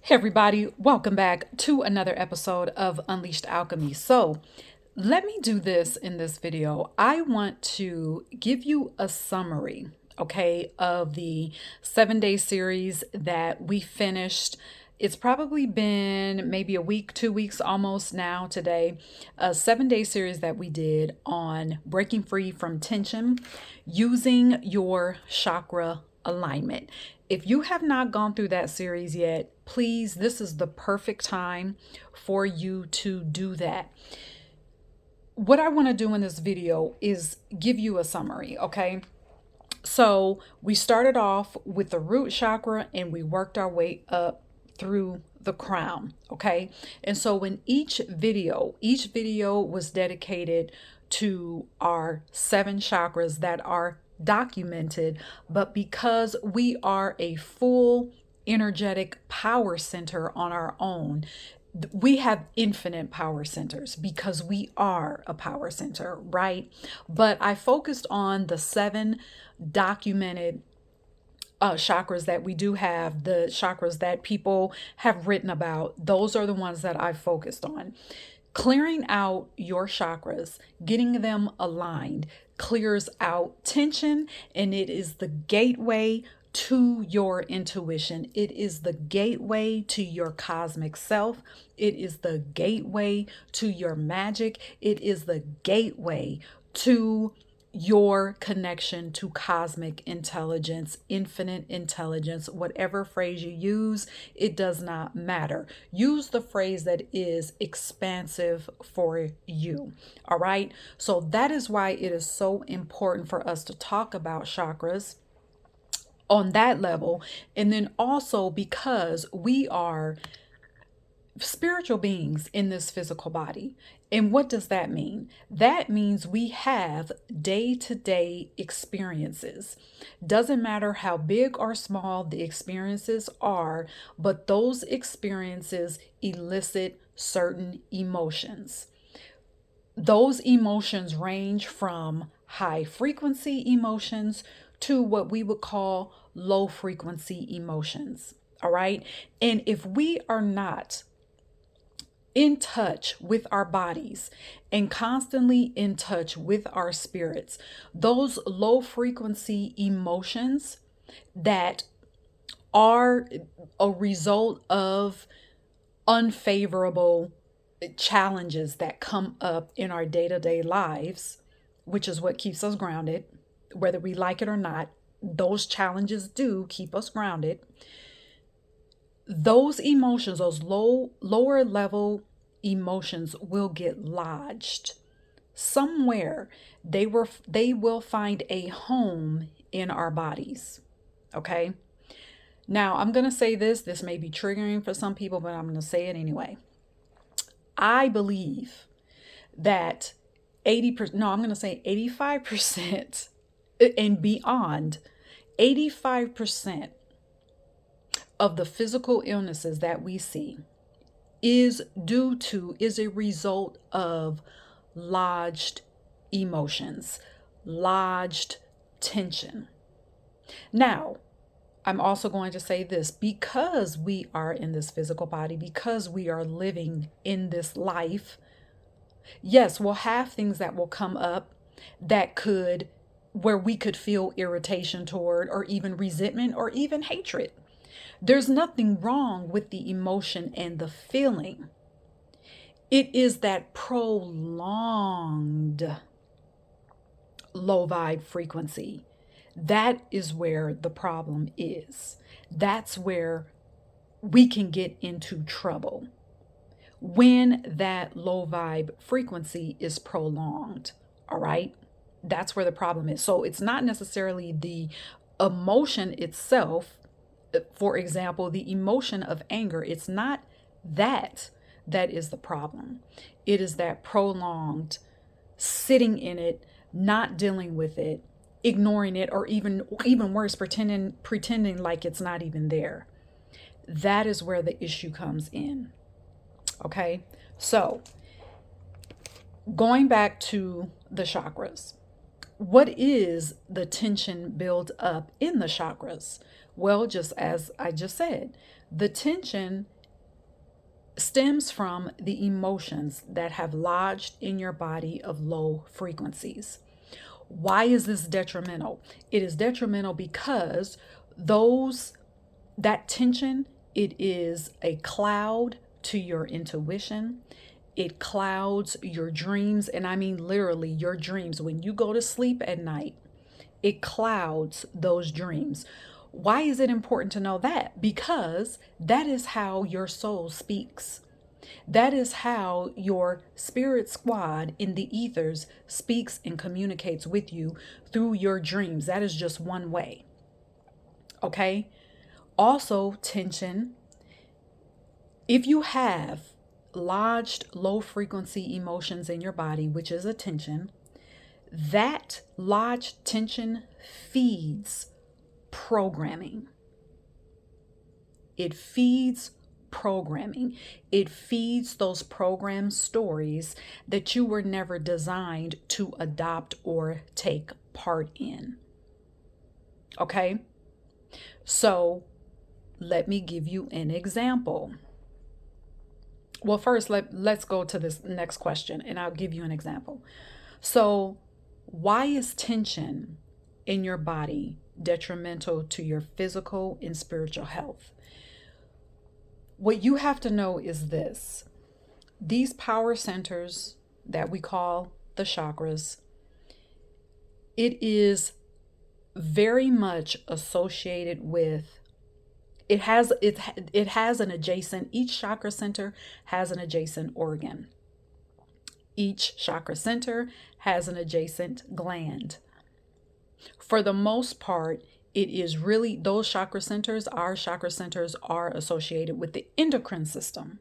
Hey everybody, welcome back to another episode of Unleashed Alchemy. So, let me do this in this video. I want to give you a summary, okay, of the 7-day series that we finished. It's probably been maybe a week, 2 weeks almost now today. A 7-day series that we did on breaking free from tension using your chakra alignment. If you have not gone through that series yet, please, this is the perfect time for you to do that. What I want to do in this video is give you a summary, okay? So we started off with the root chakra and we worked our way up through the crown, okay? And so in each video was dedicated to our 7 chakras that are documented, but because we are a full energetic power center on our own, we have infinite power centers because we are a power center, right? But I focused on the 7 documented chakras that we do have, the chakras that people have written about. Those are the ones that I focused on. Clearing out your chakras, getting them aligned, clears out tension, and it is the gateway to your intuition. It is the gateway to your cosmic self. It is the gateway to your magic. It is the gateway to your connection to cosmic intelligence, infinite intelligence, whatever phrase you use, it does not matter. Use the phrase that is expansive for you. All right. So that is why it is so important for us to talk about chakras on that level. And then also because we are spiritual beings in this physical body. And what does that mean? That means we have day-to-day experiences. Doesn't matter how big or small the experiences are, but those experiences elicit certain emotions. Those emotions range from high frequency emotions to what we would call low frequency emotions. All right. And if we are not in touch with our bodies and constantly in touch with our spirits, those low frequency emotions that are a result of unfavorable challenges that come up in our day-to-day lives, which is what keeps us grounded, whether we like it or not, those challenges do keep us grounded. Those emotions, those lower level emotions will get lodged somewhere. They will find a home in our bodies. Okay. Now I'm going to say this may be triggering for some people, but I'm going to say it anyway. I believe that 80%, no, I'm going to say 85% and beyond, 85% of the physical illnesses that we see is a result of lodged emotions, lodged tension. Now, I'm also going to say this, because we are in this physical body, because we are living in this life, yes, we'll have things that will come up where we could feel irritation toward, or even resentment, or even hatred. There's nothing wrong with the emotion and the feeling. It is that prolonged low vibe frequency. That is where the problem is. That's where we can get into trouble, when that low vibe frequency is prolonged. All right. That's where the problem is. So it's not necessarily the emotion itself. For example, the emotion of anger, it's not that is the problem. It is that prolonged sitting in it, not dealing with it, ignoring it, or even worse, pretending like it's not even there. That is where the issue comes in. Okay? So, going back to the chakras. What is the tension built up in the chakras? Well, just as I just said, the tension stems from the emotions that have lodged in your body of low frequencies. Why is this detrimental? It is detrimental because that tension, it is a cloud to your intuition. It clouds your dreams, and I mean literally your dreams. When you go to sleep at night, it clouds those dreams. Why is it important to know that? Because that is how your soul speaks. That is how your spirit squad in the ethers speaks and communicates with you through your dreams. That is just one way. Okay? Also, tension. If you have lodged low frequency emotions in your body, which is a tension, that lodged tension feeds programming. It feeds programming. It feeds those program stories that you were never designed to adopt or take part in. Okay? So let me give you an example. Well, first, let's go to this next question and I'll give you an example. So, why is tension in your body detrimental to your physical and spiritual health? What you have to know is this. These power centers that we call the chakras, it is very much associated with, it has an adjacent, each chakra center has an adjacent organ. Each chakra center has an adjacent gland. For the most part, it is really those chakra centers, our chakra centers are associated with the endocrine system.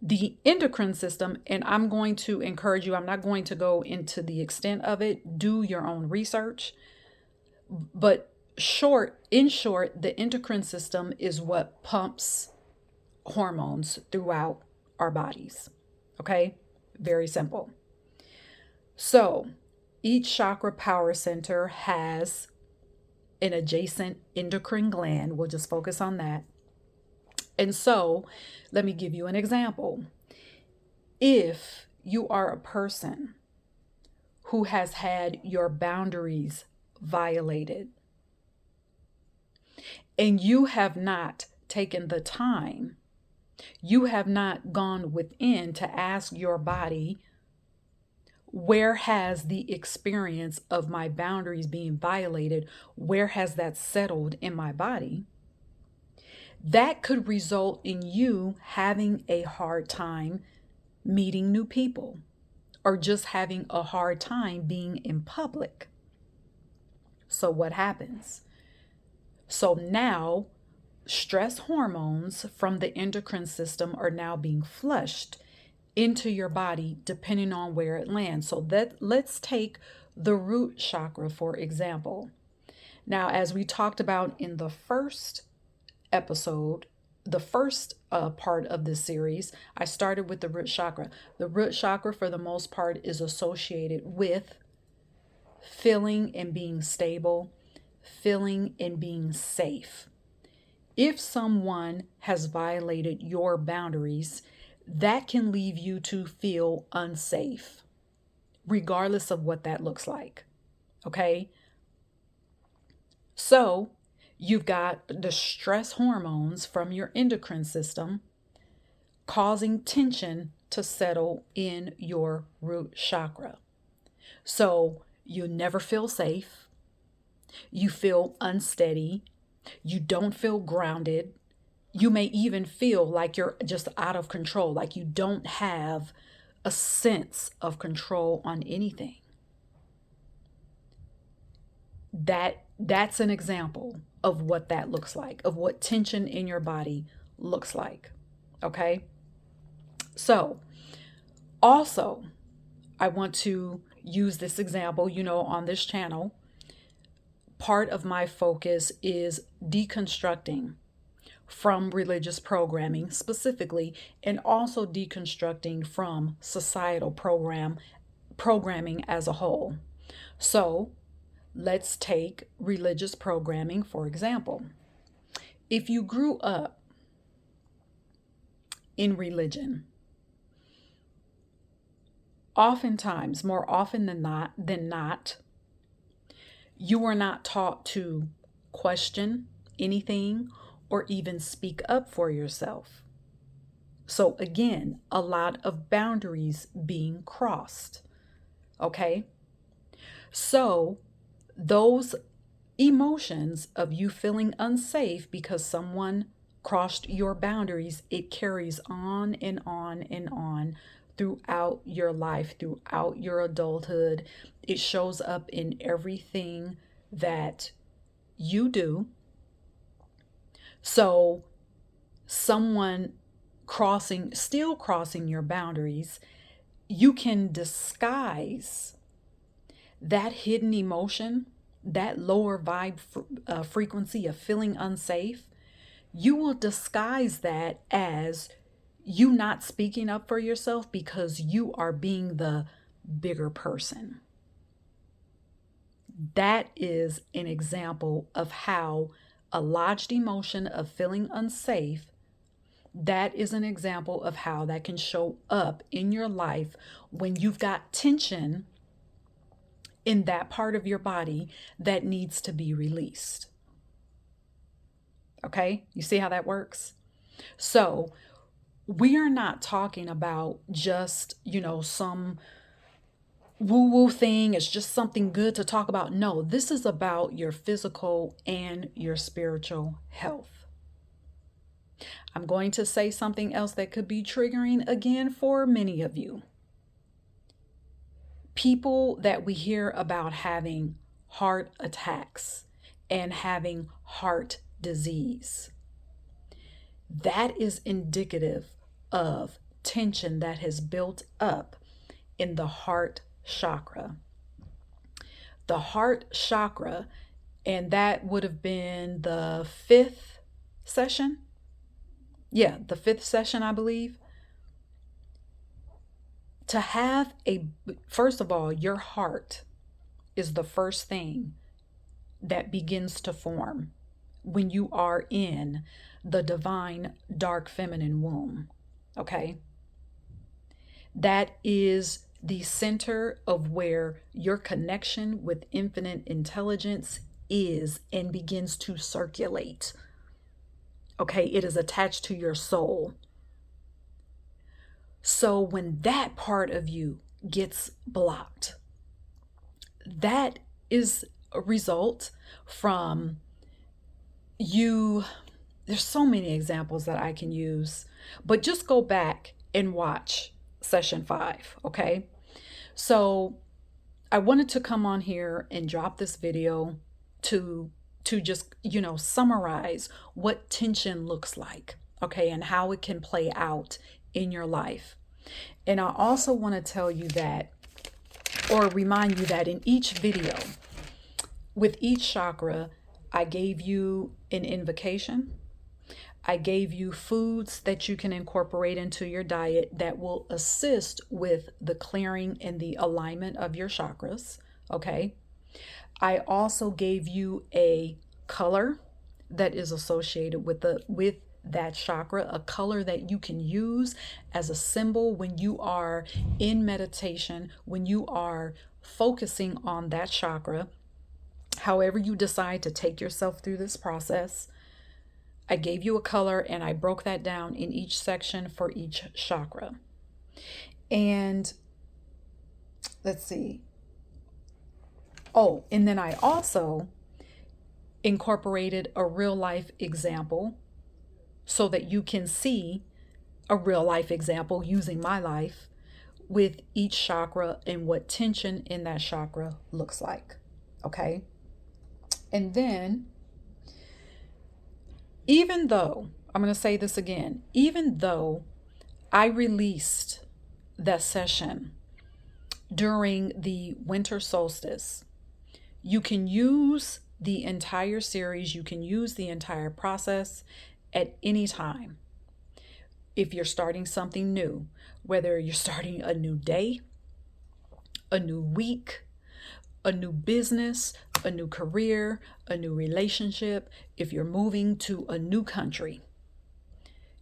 The endocrine system, and I'm going to encourage you, I'm not going to go into the extent of it, do your own research. But in short, the endocrine system is what pumps hormones throughout our bodies. Okay? Very simple. So, each chakra power center has an adjacent endocrine gland. We'll just focus on that. And so, let me give you an example. If you are a person who has had your boundaries violated, and you have not taken the time, you have not gone within to ask your body, where has the experience of my boundaries being violated, where has that settled in my body? That could result in you having a hard time meeting new people or just having a hard time being in public. So what happens? So now stress hormones from the endocrine system are now being flushed into your body depending on where it lands. So let's take the root chakra, for example. Now, as we talked about in the first episode, the first part of this series, I started with the root chakra. The root chakra, for the most part, is associated with feeling and being stable, feeling and being safe. If someone has violated your boundaries, that can leave you to feel unsafe, regardless of what that looks like. Okay? So, you've got the stress hormones from your endocrine system causing tension to settle in your root chakra. So, you never feel safe. You feel unsteady. You don't feel grounded. You may even feel like you're just out of control, like you don't have a sense of control on anything. That's an example of what that looks like, of what tension in your body looks like. Okay? So, also, I want to use this example, on this channel. Part of my focus is deconstructing from religious programming specifically, and also deconstructing from societal programming as a whole. So let's take religious programming, for example. If you grew up in religion, oftentimes, more often than not, you are not taught to question anything or even speak up for yourself. So again, a lot of boundaries being crossed. Okay? So those emotions of you feeling unsafe because someone crossed your boundaries, it carries on and on and on throughout your life, throughout your adulthood. It shows up in everything that you do. So someone still crossing your boundaries, you can disguise that hidden emotion, that lower vibe frequency of feeling unsafe. You will disguise that as you not speaking up for yourself because you are being the bigger person. That is an example of how a lodged emotion of feeling unsafe, that is an example of how that can show up in your life when you've got tension in that part of your body that needs to be released. Okay, you see how that works? So we are not talking about just, some woo-woo thing. It's just something good to talk about. No, this is about your physical and your spiritual health. I'm going to say something else that could be triggering again for many of you. People that we hear about having heart attacks and having heart disease, that is indicative of tension that has built up in the heart chakra. The heart chakra, and that would have been the 5th session. Yeah, the 5th session, I believe. To have first of all, your heart is the first thing that begins to form when you are in the divine dark feminine womb. Okay? That is the center of where your connection with infinite intelligence is and begins to circulate. Okay? It is attached to your soul. So when that part of you gets blocked, that is a result from you. There's so many examples that I can use, but just go back and watch session 5, okay? So I wanted to come on here and drop this video to just, summarize what tension looks like, okay, and how it can play out in your life. And I also want to tell you that, or remind you that in each video, with each chakra, I gave you an invocation. I gave you foods that you can incorporate into your diet that will assist with the clearing and the alignment of your chakras, okay? I also gave you a color that is associated with that chakra, a color that you can use as a symbol when you are in meditation, when you are focusing on that chakra, however you decide to take yourself through this process. I gave you a color and I broke that down in each section for each chakra. And let's see. Oh, and then I also incorporated a real life example so that you can see a real life example using my life with each chakra and what tension in that chakra looks like. Okay. And then, even though, I'm going to say this again, even though I released that session during the winter solstice, you can use the entire series, you can use the entire process at any time. If you're starting something new, whether you're starting a new day, a new week, a new business, a new career, a new relationship, if you're moving to a new country,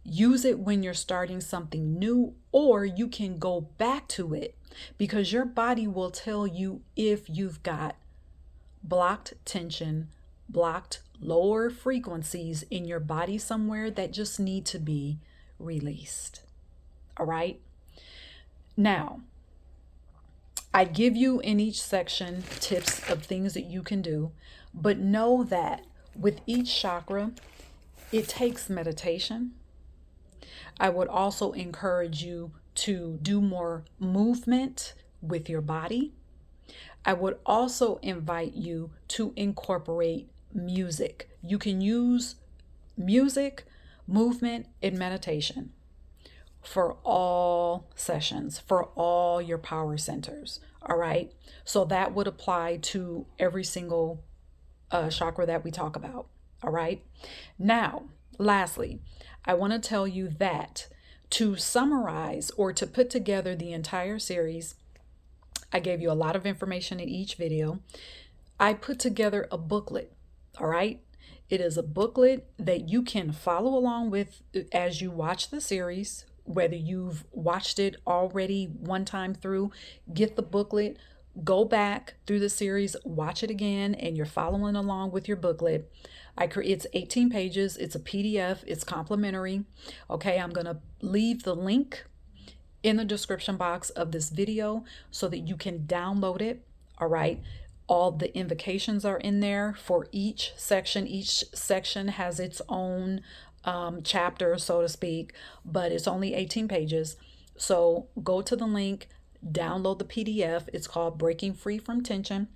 Use it when you're starting something new, or you can go back to it because your body will tell you if you've got blocked tension, blocked lower frequencies in your body somewhere that just need to be released. All right. Now, I give you in each section tips of things that you can do, but know that with each chakra, it takes meditation. I would also encourage you to do more movement with your body. I would also invite you to incorporate music. You can use music, movement, and meditation for all sessions, for all your power centers. All right. So that would apply to every single chakra that we talk about. All right. Now, lastly, I want to tell you that to summarize or to put together the entire series, I gave you a lot of information in each video. I put together a booklet. All right. It is a booklet that you can follow along with as you watch the series, whether you've watched it already one time through, get the booklet, go back through the series, watch it again, and you're following along with your booklet. It's 18 pages. It's a PDF. It's complimentary. Okay, I'm going to leave the link in the description box of this video so that you can download it. All right. All the invocations are in there for each section. Each section has its own chapter, so to speak, but it's only 18 pages. So go to the link, download the PDF. It's called Breaking Free from Tension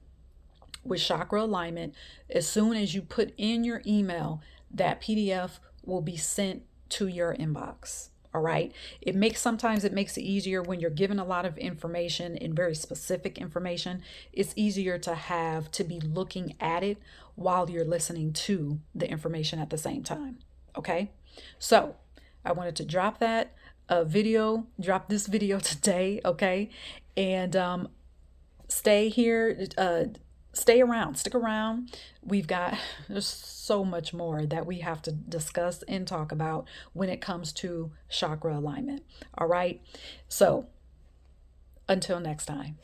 with Chakra Alignment. As soon as you put in your email, that PDF will be sent to your inbox. All right. Sometimes it makes it easier when you're given a lot of information and very specific information. It's easier to be looking at it while you're listening to the information at the same time. Okay. So I wanted to drop this video today. Okay. And stay here. Stay around, stick around. There's so much more that we have to discuss and talk about when it comes to chakra alignment. All right. So until next time.